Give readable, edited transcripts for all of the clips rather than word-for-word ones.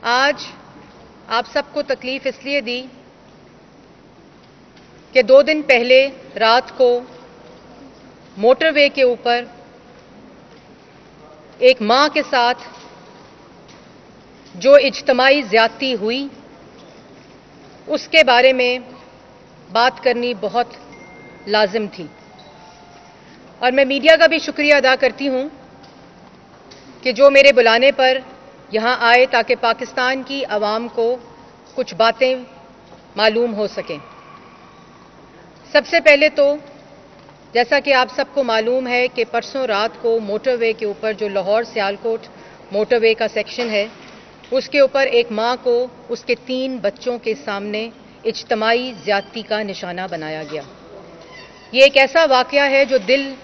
आज आप सबको तकलीफ इसलिए दी कि 2 दिन पहले रात को मोटरवे के ऊपर एक मां के साथ जो इज्तमाई ज्यादती हुई उसके बारे में बात करनी बहुत लाजिम थी। और मैं मीडिया का भी शुक्रिया अदा करती हूं कि जो मेरे बुलाने पर यहां आए ताकि पाकिस्तान की आवाम को कुछ बातें मालूम हो सकें। सबसे पहले तो जैसा कि आप सबको मालूम है कि परसों रात को मोटरवे के ऊपर जो लाहौर सियालकोट मोटरवे का सेक्शन है उसके ऊपर एक मां को उसके 3 बच्चों के सामने इज्तमाई ज्यादती का निशाना बनाया गया। ये एक ऐसा वाकया है जो दिल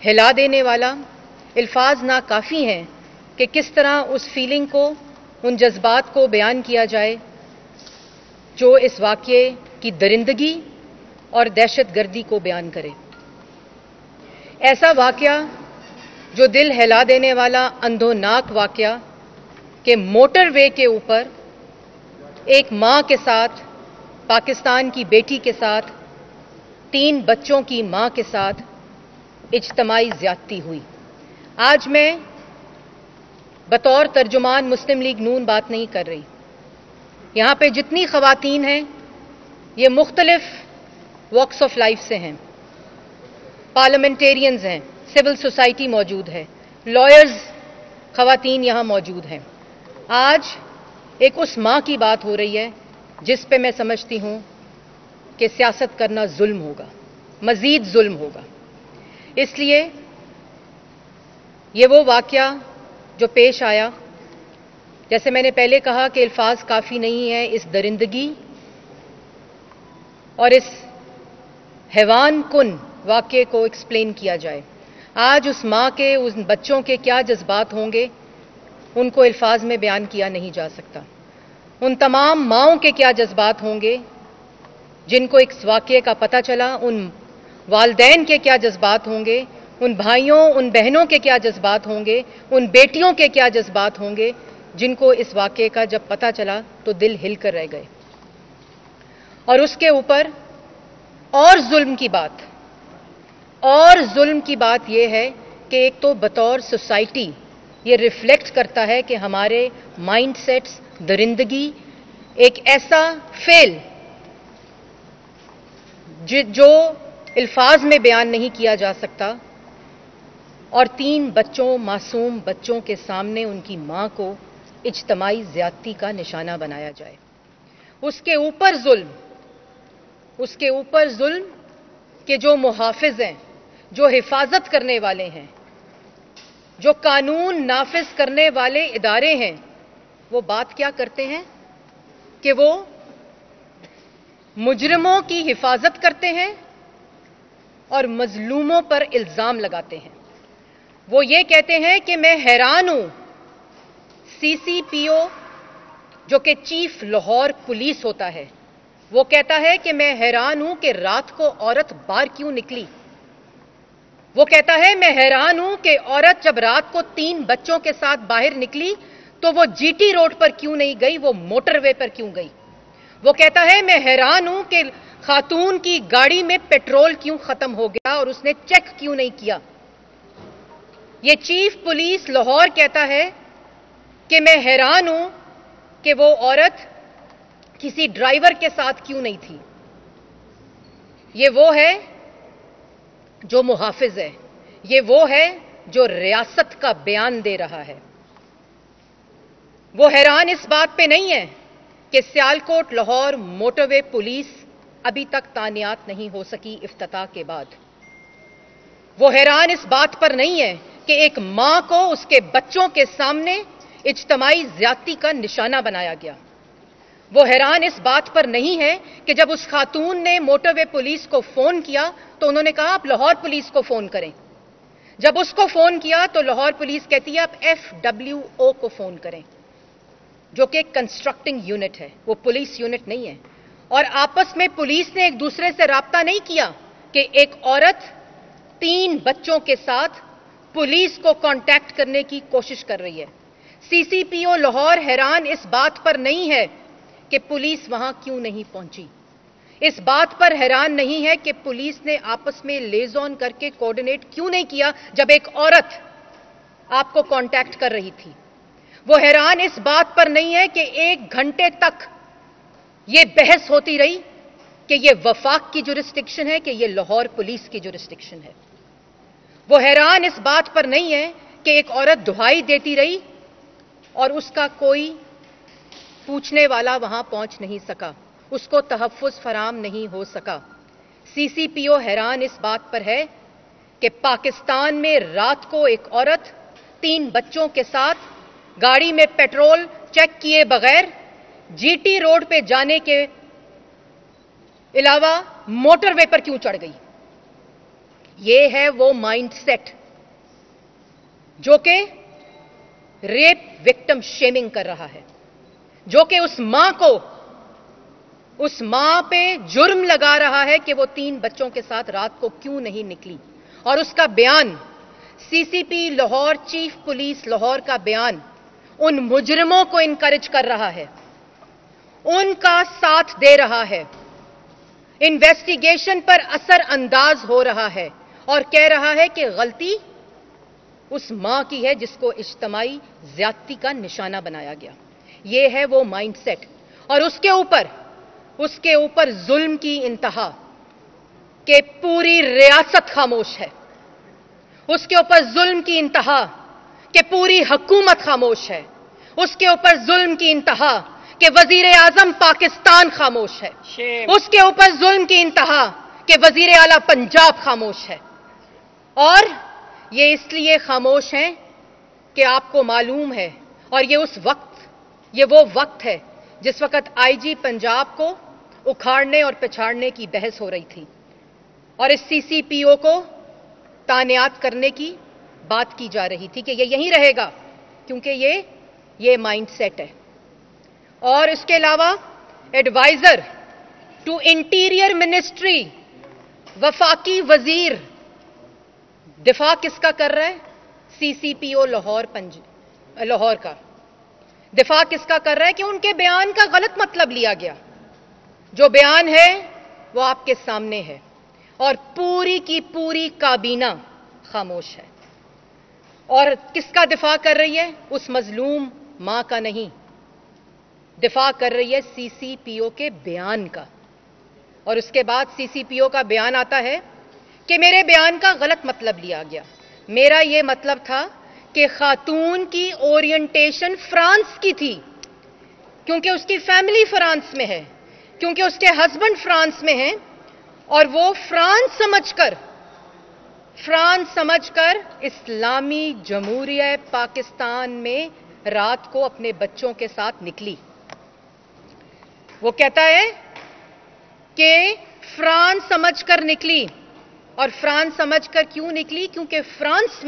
हिला देने वाला, अल्फाज नाकाफ़ी हैं कि किस तरह उस फीलिंग को, उन जज्बात को बयान किया जाए जो इस वाकये की दरिंदगी और दहशतगर्दी को बयान करे। ऐसा वाकया जो दिल हिला देने वाला अंधोनाक वाकया कि मोटरवे के ऊपर एक मां के साथ, पाकिस्तान की बेटी के साथ, 3 बच्चों की मां के साथ इज्तमाई ज्यादती हुई। आज मैं बतौर तर्जुमान मुस्लिम लीग नून बात नहीं कर रही। यहां पे जितनी खवातीन हैं ये मुख्तलिफ वॉक्स ऑफ लाइफ से हैं, पार्लियामेंटेरियंस हैं, सिविल सोसाइटी मौजूद है, लॉयर्स खवातीन यहां मौजूद हैं। आज एक उस मां की बात हो रही है जिस पे मैं समझती हूं कि सियासत करना जुल्म होगा, मजीद जुल्म होगा। इसलिए ये वो वाकया जो पेश आया, जैसे मैंने पहले कहा कि अल्फाज काफ़ी नहीं है इस दरिंदगी और इस हैवान कुन वाकये को एक्सप्लेन किया जाए। आज उस मां के, उस बच्चों के क्या जज्बात होंगे उनको अल्फाज में बयान किया नहीं जा सकता। उन तमाम माओं के क्या जज्बात होंगे जिनको इस वाकये का पता चला, उन वालदैन के क्या जज्बात होंगे, उन भाइयों, उन बहनों के क्या जज्बात होंगे, उन बेटियों के क्या जज्बात होंगे जिनको इस वाकये का जब पता चला तो दिल हिल कर रह गए। और उसके ऊपर और जुल्म की बात यह है कि एक तो बतौर सोसाइटी ये रिफ्लेक्ट करता है कि हमारे माइंडसेट्स, दरिंदगी, एक ऐसा फेल जो अल्फाज में बयान नहीं किया जा सकता, और 3 बच्चों, मासूम बच्चों के सामने उनकी मां को इज्तमाई ज्यादती का निशाना बनाया जाए। उसके ऊपर जुल्म के जो मुहाफिज हैं, जो हिफाजत करने वाले हैं, जो कानून नाफिज करने वाले इदारे हैं, वो बात क्या करते हैं कि वो मुजरिमों की हिफाजत करते हैं और मजलूमों पर इल्जाम लगाते हैं। वो ये कहते हैं कि मैं हैरान हूं, सीसीपीओ जो कि चीफ लाहौर पुलिस होता है, वो कहता है कि मैं हैरान हूं कि रात को औरत बाहर क्यों निकली। वो कहता है मैं हैरान हूं कि औरत जब रात को 3 बच्चों के साथ बाहर निकली तो वो जीटी रोड पर क्यों नहीं गई, वो मोटरवे पर क्यों गई। वो कहता है मैं हैरान हूं कि खातून की गाड़ी में पेट्रोल क्यों खत्म हो गया और उसने चेक क्यों नहीं किया। ये चीफ पुलिस लाहौर कहता है कि मैं हैरान हूं कि वो औरत किसी ड्राइवर के साथ क्यों नहीं थी। ये वो है जो मुहाफिज है, ये वो है जो रियासत का बयान दे रहा है। वो हैरान इस बात पे नहीं है कि सियालकोट लाहौर मोटरवे पुलिस अभी तक तानियात नहीं हो सकी इफ्तिताह के बाद। वो हैरान इस बात पर नहीं है कि एक मां को उसके बच्चों के सामने इज्तमाई ज्यादती का निशाना बनाया गया। वो हैरान इस बात पर नहीं है कि जब उस खातून ने मोटरवे पुलिस को फोन किया तो उन्होंने कहा आप लाहौर पुलिस को फोन करें। जब उसको फोन किया तो लाहौर पुलिस कहती है आप FWO को फोन करें, जो कि कंस्ट्रक्टिंग यूनिट है, वो पुलिस यूनिट नहीं है। और आपस में पुलिस ने एक दूसरे से राब्ता नहीं किया कि एक औरत 3 बच्चों के साथ पुलिस को कांटेक्ट करने की कोशिश कर रही है। सीसीपीओ लाहौर हैरान इस बात पर नहीं है कि पुलिस वहां क्यों नहीं पहुंची, इस बात पर हैरान नहीं है कि पुलिस ने आपस में लेजॉन करके कोऑर्डिनेट क्यों नहीं किया जब एक औरत आपको कांटेक्ट कर रही थी। वो हैरान इस बात पर नहीं है कि 1 घंटे तक ये बहस होती रही कि ये वफाक की जुरिस्डिक्शन है कि ये लाहौर पुलिस की जुरिस्डिक्शन है। वो हैरान इस बात पर नहीं है कि एक औरत दुहाई देती रही और उसका कोई पूछने वाला वहां पहुंच नहीं सका, उसको तहफ़्फ़ुज़ फराम नहीं हो सका। सीसीपीओ हैरान इस बात पर है कि पाकिस्तान में रात को एक औरत 3 बच्चों के साथ गाड़ी में पेट्रोल चेक किए बगैर जीटी रोड पे जाने के अलावा मोटरवे पर क्यों चढ़ गई। ये है वो माइंडसेट जो कि रेप विक्टिम शेमिंग कर रहा है, जो कि उस मां पे जुर्म लगा रहा है कि वो 3 बच्चों के साथ रात को क्यों नहीं निकली। और उसका बयान, CCP Lahore, chief police Lahore का बयान उन मुजरिमों को इनकरेज कर रहा है, उनका साथ दे रहा है, इन्वेस्टिगेशन पर असर अंदाज हो रहा है और कह रहा है कि गलती उस मां की है जिसको इज्तिमाई ज्यादती का निशाना बनाया गया। यह है वो माइंडसेट। और उसके ऊपर जुल्म की इंतहा कि पूरी रियासत खामोश है, उसके ऊपर जुल्म की इंतहा कि पूरी हुकूमत खामोश है, उसके ऊपर जुल्म की इंतहा कि वजीर आजम पाकिस्तान खामोश है, उसके ऊपर जुल्म की इंतहा कि वजीर आला पंजाब खामोश है। और ये इसलिए खामोश हैं कि आपको मालूम है, और ये वो वक्त है जिस वक्त आईजी पंजाब को उखाड़ने और पिछाड़ने की बहस हो रही थी और इस सीसीपीओ को तानियात करने की बात की जा रही थी कि ये यहीं रहेगा क्योंकि ये माइंडसेट है। और इसके अलावा एडवाइजर टू इंटीरियर मिनिस्ट्री, वफाकी वजीर, दिफा किसका कर रहा है? सीसीपीओ लाहौर का दिफा किसका कर रहा है कि उनके बयान का गलत मतलब लिया गया। जो बयान है वो आपके सामने है और पूरी की पूरी काबीना खामोश है। और किसका दिफा कर रही है? उस मजलूम मां का नहीं, दिफा कर रही है सीसीपीओ के बयान का। और उसके बाद सीसीपीओ का बयान आता है कि मेरे बयान का गलत मतलब लिया गया। मेरा यह मतलब था कि खातून की ओरिएंटेशन फ्रांस की थी क्योंकि उसकी फैमिली फ्रांस में है, क्योंकि उसके हस्बैंड फ्रांस में हैं और वो फ्रांस समझकर इस्लामी जमहूरिया पाकिस्तान में रात को अपने बच्चों के साथ निकली। वो कहता है कि फ्रांस समझकर निकली। और फ्रांस समझकर क्यों निकली? क्योंकि फ्रांस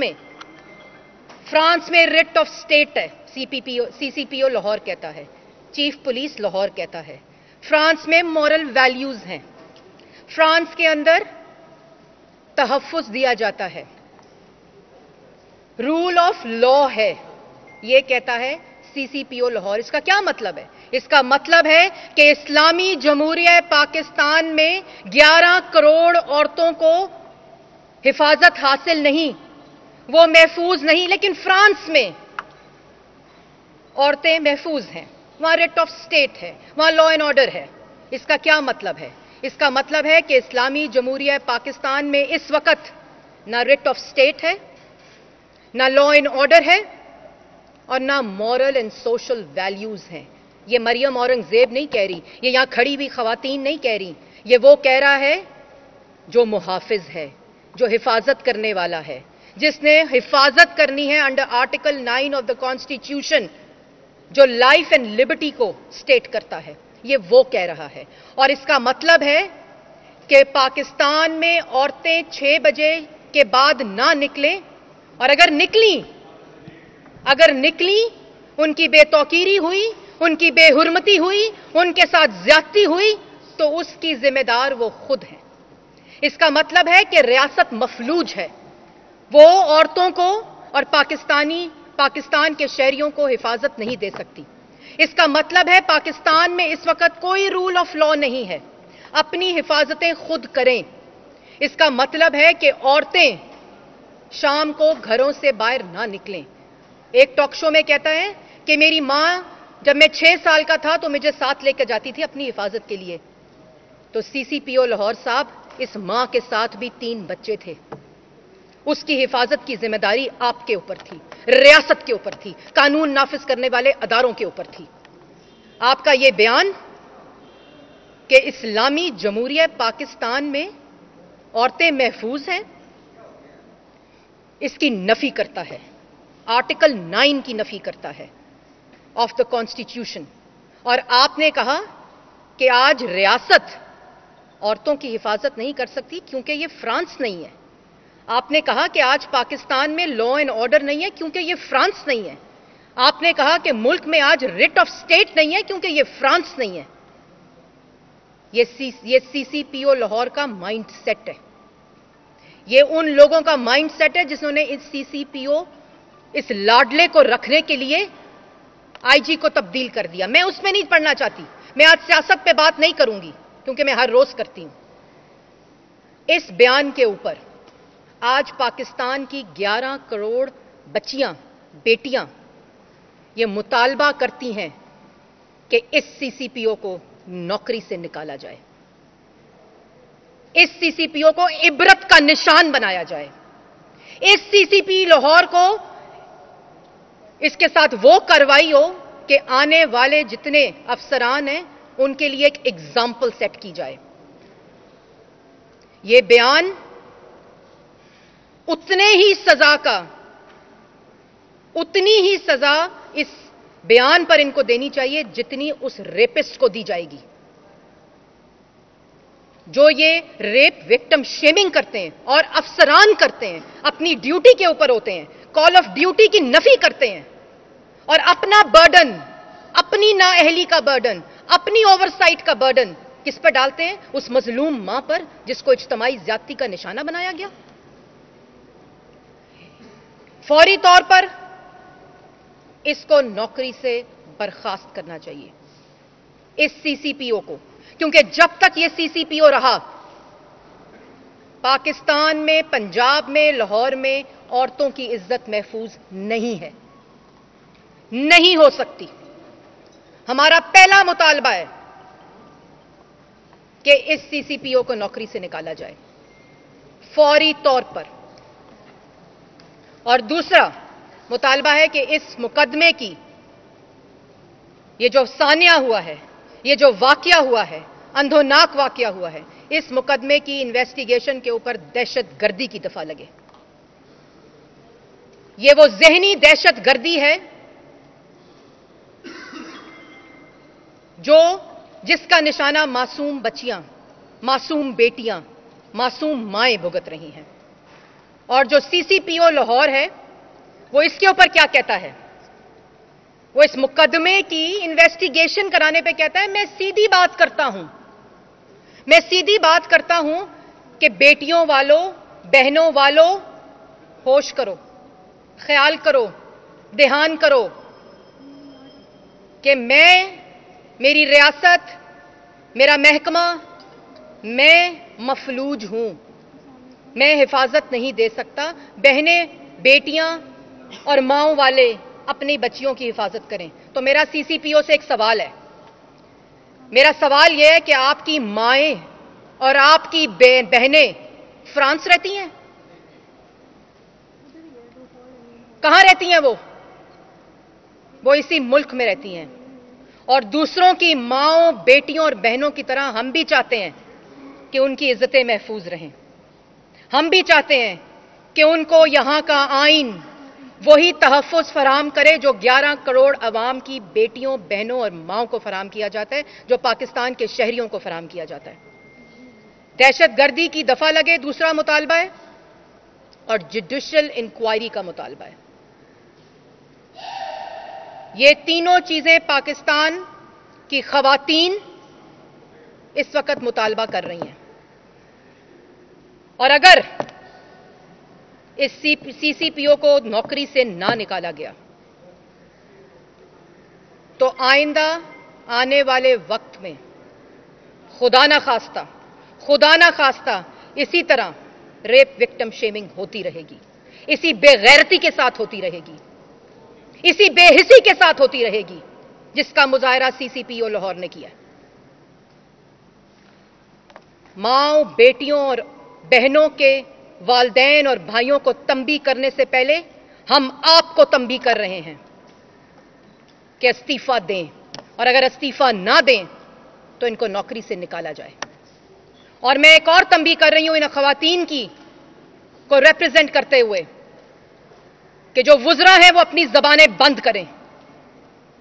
में रिट ऑफ स्टेट है, सीसीपीओ लाहौर कहता है, चीफ पुलिस लाहौर कहता है। फ्रांस में मॉरल वैल्यूज हैं, फ्रांस के अंदर तहफ़्फ़ुज़ दिया जाता है, रूल ऑफ लॉ है, यह कहता है सीसीपीओ लाहौर। इसका क्या मतलब है? इसका मतलब है कि इस्लामी जमहूरिया पाकिस्तान में 11 करोड़ औरतों को हिफाजत हासिल नहीं, वो महफूज नहीं, लेकिन फ्रांस में औरतें महफूज हैं, वहां रिट ऑफ स्टेट है, वहां लॉ एंड ऑर्डर है। इसका क्या मतलब है? इसका मतलब है कि इस्लामी जमहूरिया पाकिस्तान में इस वक्त ना रिट ऑफ स्टेट है, ना लॉ एंड ऑर्डर है और ना मॉरल एंड सोशल वैल्यूज हैं। ये मरियम औरंगजेब नहीं कह रही, ये यहां खड़ी हुई खवातीन नहीं कह रही, ये वो कह रहा है जो मुहाफिज है, जो हिफाजत करने वाला है, जिसने हिफाजत करनी है under article 9 of the constitution, जो लाइफ एंड लिबर्टी को स्टेट करता है, ये वो कह रहा है। और इसका मतलब है कि पाकिस्तान में औरतें 6 बजे के बाद ना निकलें, और अगर निकली उनकी बेतौकीरी हुई, उनकी बेहुरमती हुई, उनके साथ ज्यादती हुई, तो उसकी जिम्मेदार वो खुद हैं। इसका मतलब है कि रियासत मफलूज है, वो औरतों को और पाकिस्तानी पाकिस्तान के शहरियों को हिफाजत नहीं दे सकती। इसका मतलब है पाकिस्तान में इस वक्त कोई रूल ऑफ लॉ नहीं है। अपनी हिफाजतें खुद करें। इसका मतलब है कि औरतें शाम को घरों से बाहर ना निकलें। एक टॉक शो में कहता है कि मेरी मां जब मैं 6 साल का था तो मुझे साथ लेकर जाती थी अपनी हिफाजत के लिए। तो सीसीपीओ लाहौर साहब, इस मां के साथ भी 3 बच्चे थे। उसकी हिफाजत की जिम्मेदारी आपके ऊपर थी, रियासत के ऊपर थी, कानून नाफिज करने वाले अदारों के ऊपर थी। आपका यह बयान कि इस्लामी जमहूरिया पाकिस्तान में औरतें महफूज हैं, इसकी नफी करता है। आर्टिकल 9 की नफी करता है ऑफ द कॉन्स्टिट्यूशन। और आपने कहा कि आज रियासत औरतों की हिफाजत नहीं कर सकती क्योंकि यह फ्रांस नहीं है। आपने कहा कि आज पाकिस्तान में लॉ एंड ऑर्डर नहीं है क्योंकि यह फ्रांस नहीं है। आपने कहा कि मुल्क में आज रिट ऑफ स्टेट नहीं है क्योंकि यह फ्रांस नहीं है। यह सीसीपीओ लाहौर का माइंड सेट है। यह उन लोगों का माइंड सेट है जिन्होंने इस सीसीपीओ, इस लाडले को रखने के लिए आईजी को तब्दील कर दिया। मैं उसमें नहीं पढ़ना चाहती। मैं आज सियासत पे बात नहीं करूंगी क्योंकि मैं हर रोज करती हूं। इस बयान के ऊपर आज पाकिस्तान की 11 करोड़ बच्चियां, बेटियां ये मुतालबा करती हैं कि इस सीसीपीओ को नौकरी से निकाला जाए, इस सीसीपीओ को इबरत का निशान बनाया जाए, इस सीसीपी लाहौर को इसके साथ वो कार्रवाई हो कि आने वाले जितने अफसरान हैं उनके लिए एक एग्जाम्पल सेट की जाए। यह बयान उतनी ही सजा इस बयान पर इनको देनी चाहिए जितनी उस रेपिस्ट को दी जाएगी जो ये रेप विक्टिम शेमिंग करते हैं और अफसरान करते हैं, अपनी ड्यूटी के ऊपर होते हैं, कॉल ऑफ ड्यूटी की नफी करते हैं और अपना बर्डन, अपनी नाअहली का बर्डन, अपनी ओवरसाइट का बर्डन किस पर डालते हैं? उस मजलूम मां पर जिसको इज्तमाई ज्यादती का निशाना बनाया गया। फौरी तौर पर इसको नौकरी से बर्खास्त करना चाहिए, इस सीसीपीओ को, क्योंकि जब तक यह सीसीपीओ रहा पाकिस्तान में, पंजाब में, लाहौर में औरतों की इज्जत महफूज नहीं है, नहीं हो सकती। हमारा पहला मुतालबा है कि इस सीसीपीओ को नौकरी से निकाला जाए फौरी तौर पर। और दूसरा मुतालबा है कि इस मुकदमे की, ये जो सानिया हुआ है, ये जो वाकया हुआ है, अंधोनाक वाकया हुआ है, इस मुकदमे की इन्वेस्टिगेशन के ऊपर दहशतगर्दी की दफा लगे। ये वो जहनी दहशतगर्दी है जिसका निशाना मासूम बच्चियां, मासूम बेटियां, मासूम माएं भुगत रही हैं। और जो सीसीपीओ लाहौर है वो इसके ऊपर क्या कहता है? वो इस मुकदमे की इन्वेस्टिगेशन कराने पे कहता है मैं सीधी बात करता हूं कि बेटियों वालों, बहनों वालों, होश करो, ख्याल करो, ध्यान करो कि मेरी रियासत, मेरा महकमा, मैं मफलूज हूं, मैं हिफाजत नहीं दे सकता। बहनें, बेटियां और माओं वाले अपनी बच्चियों की हिफाजत करें। तो मेरा सीसीपीओ से एक सवाल है, मेरा सवाल यह है कि आपकी माएं और आपकी बहनें फ्रांस रहती हैं? कहां रहती हैं वो इसी मुल्क में रहती हैं। और दूसरों की माओं, बेटियों और बहनों की तरह हम भी चाहते हैं कि उनकी इज्जतें महफूज रहें। हम भी चाहते हैं कि उनको यहां का आईन वही तहफ़्फ़ुज़ फराहम करे जो 11 करोड़ अवाम की बेटियों, बहनों और माओं को फराहम किया जाता है, जो पाकिस्तान के शहरियों को फराहम किया जाता है। दहशतगर्दी की दफा लगे, दूसरा मुतालबा है, और जुडिशियल इंक्वायरी का मुतालबा है। ये तीनों चीजें पाकिस्तान की खवातीन इस वक्त मुतालबा कर रही हैं। और अगर इस सीसीपीओ को नौकरी से ना निकाला गया तो आइंदा आने वाले वक्त में खुदा ना खास्ता इसी तरह रेप विक्टिम शेमिंग होती रहेगी, इसी बेगैरती के साथ होती रहेगी, इसी बेहिसी के साथ होती रहेगी जिसका मुजाहरा सीसीपीओ लाहौर ने किया। माओ, बेटियों और बहनों के वालदैन और भाइयों को तंबी करने से पहले हम आपको तंबी कर रहे हैं कि इस्तीफा दें, और अगर इस्तीफा ना दें तो इनको नौकरी से निकाला जाए। और मैं एक और तंबी कर रही हूं इन खवातीन की को रिप्रेजेंट करते हुए कि जो वुज़रा हैं वो अपनी जबानें बंद करें।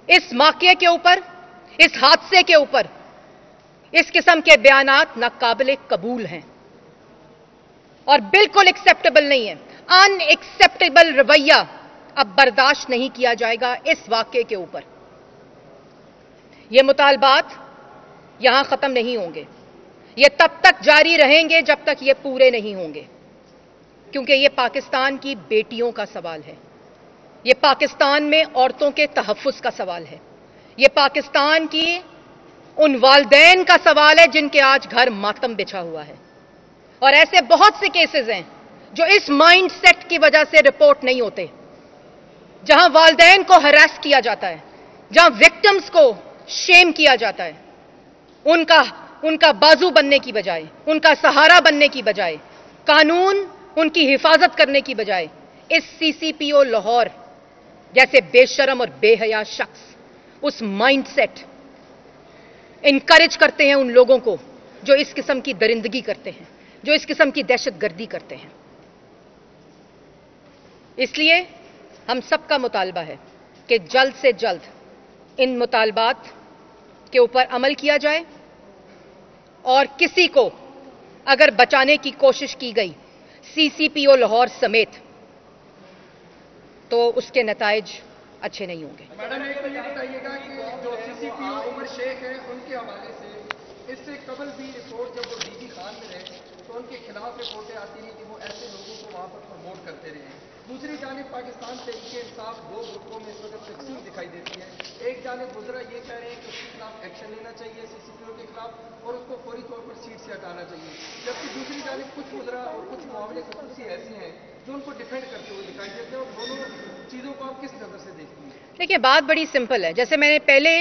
इस वाकये के ऊपर, इस हादसे के ऊपर इस किस्म के बयानात नाकाबिले कबूल हैं और बिल्कुल एक्सेप्टेबल नहीं है। अनएक्सेप्टेबल रवैया अब बर्दाश्त नहीं किया जाएगा इस वाकये के ऊपर। ये मुतालबात यहां खत्म नहीं होंगे, ये तब तक जारी रहेंगे जब तक ये पूरे नहीं होंगे, क्योंकि ये पाकिस्तान की बेटियों का सवाल है, ये पाकिस्तान में औरतों के तहफ़्फ़ुज़ का सवाल है, ये पाकिस्तान की उन वालदैन का सवाल है जिनके आज घर मातम बिछा हुआ है। और ऐसे बहुत से केसेस हैं जो इस माइंड सेट की वजह से रिपोर्ट नहीं होते, जहां वालदैन को हरास किया जाता है, जहां विक्टिम्स को शेम किया जाता है, उनका बाजू बनने की बजाय, उनका सहारा बनने की बजाय, कानून उनकी हिफाजत करने की बजाय इस सीसीपीओ लाहौर जैसे बेशरम और बेहया शख्स उस माइंड सेट इनकरेज करते हैं उन लोगों को जो इस किस्म की दरिंदगी करते हैं, जो इस किस्म की दहशतगर्दी करते हैं। इसलिए हम सबका मुतालबा है कि जल्द से जल्द इन मुतालबात के ऊपर अमल किया जाए और किसी को अगर बचाने की कोशिश की गई सीसीपीओ लाहौर समेत तो उसके नताइज अच्छे नहीं होंगे। मैडम एक ये बताइएगा कि जो सीसीपीओ उमर शेख है उनके हवाले से इससे कबल भी रिपोर्ट जब वो डीजी खान में रहे तो उनके खिलाफ रिपोर्टें आती हैं कि वो ऐसे लोगों को वहाँ पर प्रमोट करते रहे। दूसरी जानिब पाकिस्तान तहरीक इंसाफ दो ग्रुपों में इस वक्त तकसीम दिखाई देती है। एक जानिब गुजरा ये कह रहे हैं कि उसके खिलाफ एक्शन लेना चाहिए सीसीपीओ के खिलाफ और उसको फौरी तौर पर सीट से हटाना चाहिए, जबकि दूसरी जानिब कुछ गुजरा और कुछ मामले खसूसी ऐसे हैं जो उनको डिफेंड करते हुए दिखाई देते हैं। और दोनों चीज़ों को आप किस नज़र से देखती हैं? देखिए, बात बड़ी सिंपल है। जैसे मैंने पहले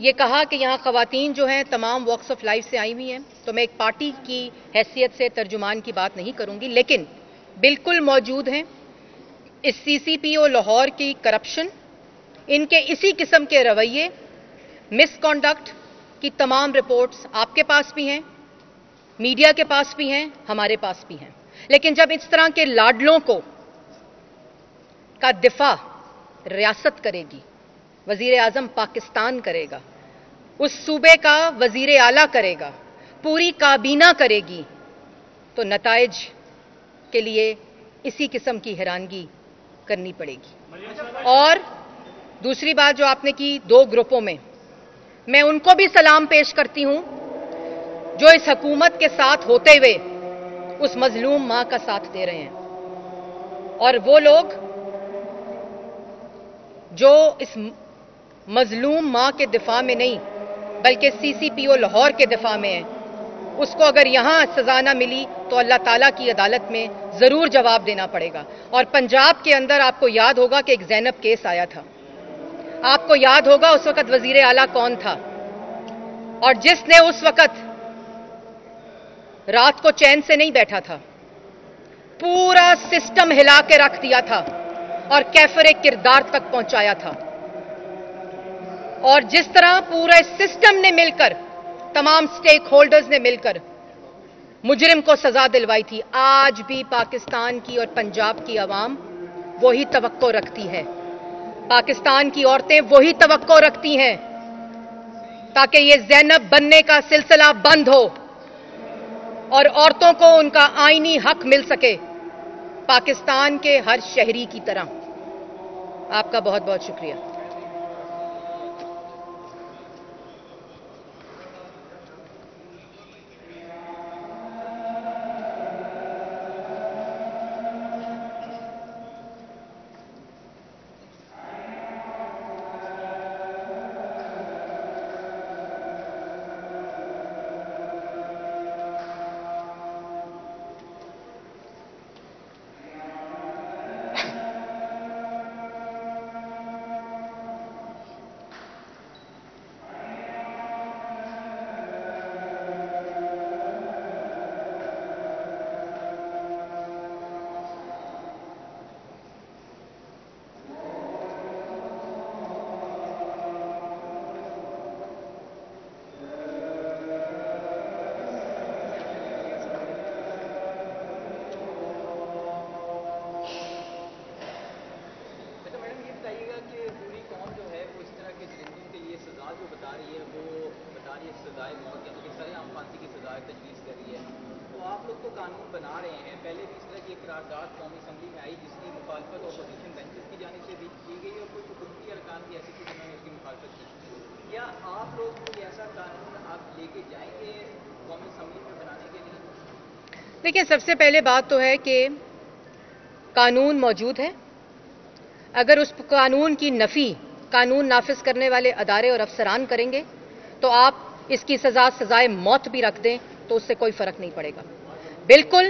ये कहा कि यहाँ खवातीन जो हैं तमाम वॉक्स ऑफ लाइफ से आई हुई हैं, तो मैं एक पार्टी की हैसियत से तर्जुमान की बात नहीं करूंगी, लेकिन बिल्कुल मौजूद हैं। इस सीसीपीओ लाहौर की करप्शन, इनके इसी किस्म के रवैये, मिसकॉन्डक्ट की तमाम रिपोर्ट्स आपके पास भी हैं, मीडिया के पास भी हैं, हमारे पास भी हैं। लेकिन जब इस तरह के लाडलों का दिफा रियासत करेगी, वजीर आजम पाकिस्तान करेगा, उस सूबे का वजीर आला करेगा, पूरी काबीना करेगी, तो नताइज के लिए इसी किस्म की हैरानगी करनी पड़ेगी। और दूसरी बात जो आपने की दो ग्रुपों में, मैं उनको भी सलाम पेश करती हूं जो इस हुकूमत के साथ होते हुए उस मजलूम मां का साथ दे रहे हैं, और वो लोग जो इस मजलूम मां के दिफा में नहीं बल्कि सीसीपीओ लाहौर के दिफा में है, उसको अगर यहां सजा ना मिली तो अल्लाह ताला की अदालत में जरूर जवाब देना पड़ेगा। और पंजाब के अंदर आपको याद होगा कि एक ज़ैनब केस आया था, आपको याद होगा उस वक्त वजीर आला कौन था, और जिसने उस वक्त रात को चैन से नहीं बैठा था, पूरा सिस्टम हिला के रख दिया था और कैफरे किरदार तक पहुंचाया था। और जिस तरह पूरे सिस्टम ने मिलकर, तमाम स्टेक होल्डर्स ने मिलकर मुजरिम को सजा दिलवाई थी, आज भी पाकिस्तान की और पंजाब की आवाम वही तवक्को रखती है, पाकिस्तान की औरतें वही तवक्को रखती हैं ताकि ये ज़ैनब बनने का सिलसिला बंद हो और औरतों को उनका आईनी हक मिल सके पाकिस्तान के हर शहरी की तरह। आपका बहुत बहुत शुक्रिया। जो बता रही है वो बता रही है सजाए मौत या फिर सरेआम फांसी की सजा तजवीज़ कर रही है, तो आप लोग तो कानून बना रहे हैं, पहले भी इस तरह की एक करारदाद कौमी असम्बली में आई जिसकी मुखालफत अपोजिशन बेंचेस की जानिब से भी की गई और कोई हुकूमती अरकान भी ऐसे थे जिन्होंने उसकी मुखालफत की। क्या आप लोग कोई ऐसा कानून आप लेके जाएंगे कौमी असम्बली में बनाने के लिए? देखिए, सबसे पहले बात तो है कि कानून मौजूद है। अगर उस कानून की नफी कानून नाफिज करने वाले अदारे और अफसरान करेंगे तो आप इसकी सजा सजाए मौत भी रख दें तो उससे कोई फर्क नहीं पड़ेगा। बिल्कुल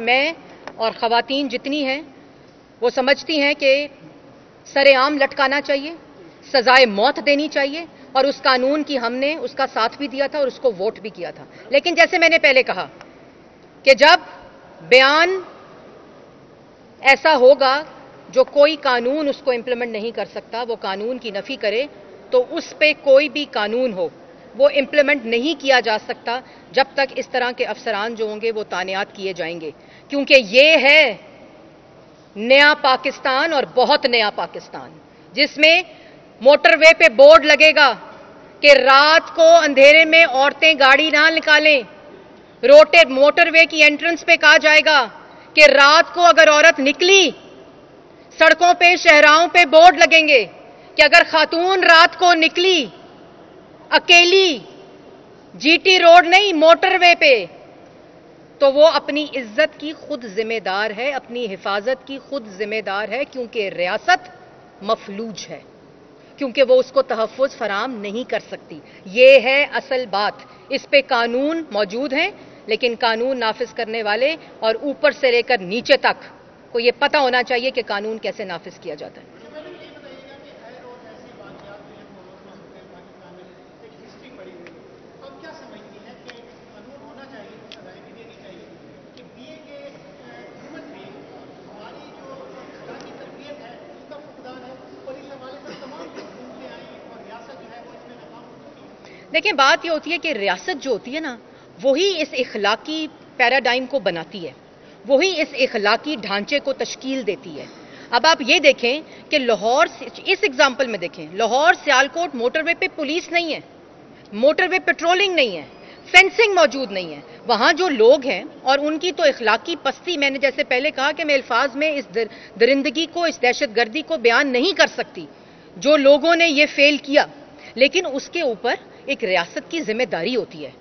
मैं और खवातीन जितनी हैं वो समझती हैं कि सरेआम लटकाना चाहिए, सजाए मौत देनी चाहिए, और उस कानून की हमने उसका साथ भी दिया था और उसको वोट भी किया था। लेकिन जैसे मैंने पहले कहा कि जब बयान ऐसा होगा जो कोई कानून उसको इंप्लीमेंट नहीं कर सकता, वो कानून की नफी करे, तो उस पे कोई भी कानून हो वो इंप्लीमेंट नहीं किया जा सकता जब तक इस तरह के अफसरान जो होंगे वो तानियात किए जाएंगे। क्योंकि ये है नया पाकिस्तान, और बहुत नया पाकिस्तान, जिसमें मोटरवे पे बोर्ड लगेगा कि रात को अंधेरे में औरतें गाड़ी ना निकालें। मोटरवे की एंट्रेंस पे कहा जाएगा कि रात को अगर औरत निकली, सड़कों पे शहराओं पे बोर्ड लगेंगे कि अगर खातून रात को निकली अकेली, जीटी रोड नहीं मोटरवे पे, तो वो अपनी इज्जत की खुद जिम्मेदार है, अपनी हिफाजत की खुद जिम्मेदार है, क्योंकि रियासत मफलूज है, क्योंकि वो उसको तहफ़्फ़ुज़ फराम नहीं कर सकती। ये है असल बात। इस पे कानून मौजूद हैं, लेकिन कानून नाफिज करने वाले और ऊपर से लेकर नीचे तक को ये पता होना चाहिए कि कानून कैसे नाफिज किया जाता है। देखिए, बात ये होती है कि रियासत जो होती है ना, वही इस इखलाकी पैराडाइम को बनाती है, वही इस इखलाकी ढांचे को तश्कील देती है। अब आप ये देखें कि लाहौर, इस एग्जाम्पल में देखें, लाहौर सियालकोट मोटरवे पे पुलिस नहीं है, मोटरवे पेट्रोलिंग नहीं है, फेंसिंग मौजूद नहीं है। वहां जो लोग हैं और उनकी तो इखलाकी पस्ती, मैंने जैसे पहले कहा कि मैं अल्फाज में इस दरिंदगी को, इस दहशतगर्दी को बयान नहीं कर सकती जो लोगों ने ये फेल किया, लेकिन उसके ऊपर एक रियासत की जिम्मेदारी होती है।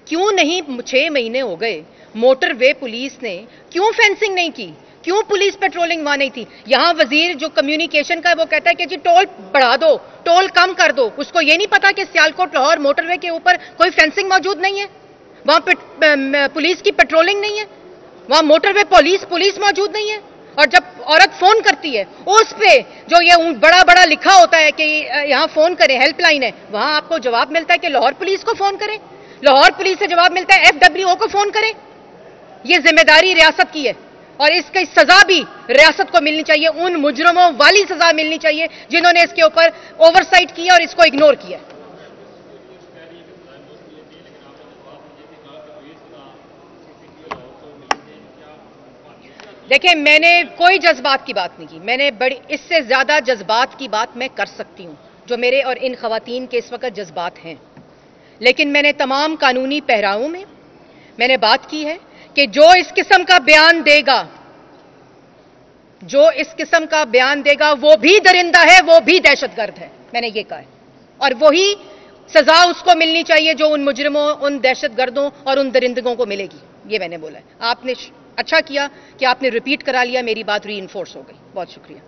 क्यों नहीं 6 महीने हो गए, मोटरवे पुलिस ने क्यों फेंसिंग नहीं की, क्यों पुलिस पेट्रोलिंग वहां नहीं थी? यहां वजीर जो कम्युनिकेशन का वो कहता है कि जी टोल बढ़ा दो, टोल कम कर दो। उसको ये नहीं पता कि सियालकोट लाहौर मोटरवे के ऊपर कोई फेंसिंग मौजूद नहीं है, वहां पुलिस की पेट्रोलिंग नहीं है, वहां मोटरवे पुलिस मौजूद नहीं है। और जब औरत फोन करती है उस पे जो ये बड़ा बड़ा लिखा होता है कि यहां फोन करें, हेल्पलाइन है, वहां आपको जवाब मिलता है कि लाहौर पुलिस को फोन करें, लाहौर पुलिस से जवाब मिलता है FWO को फोन करें। यह जिम्मेदारी रियासत की है और इसकी सजा भी रियासत को मिलनी चाहिए, उन मुजरमों वाली सजा मिलनी चाहिए जिन्होंने इसके ऊपर ओवरसाइट किया और इसको इग्नोर किया। देखिए, मैंने कोई जज्बात की बात नहीं की, मैंने बड़ी इससे ज्यादा जज्बात की बात मैं कर सकती हूं जो मेरे और इन खवातीन के इस वक्त जज्बात हैं। लेकिन मैंने तमाम कानूनी पहरावों में मैंने बात की है कि जो इस किस्म का बयान देगा, जो इस किस्म का बयान देगा वो भी दरिंदा है, वो भी दहशतगर्द है, मैंने ये कहा है। और वही सजा उसको मिलनी चाहिए जो उन मुजरिमों, उन दहशतगर्दों और उन दरिंदगों को मिलेगी, ये मैंने बोला है। आपने अच्छा किया कि आपने रिपीट करा लिया, मेरी बात रीइंफोर्स हो गई। बहुत शुक्रिया।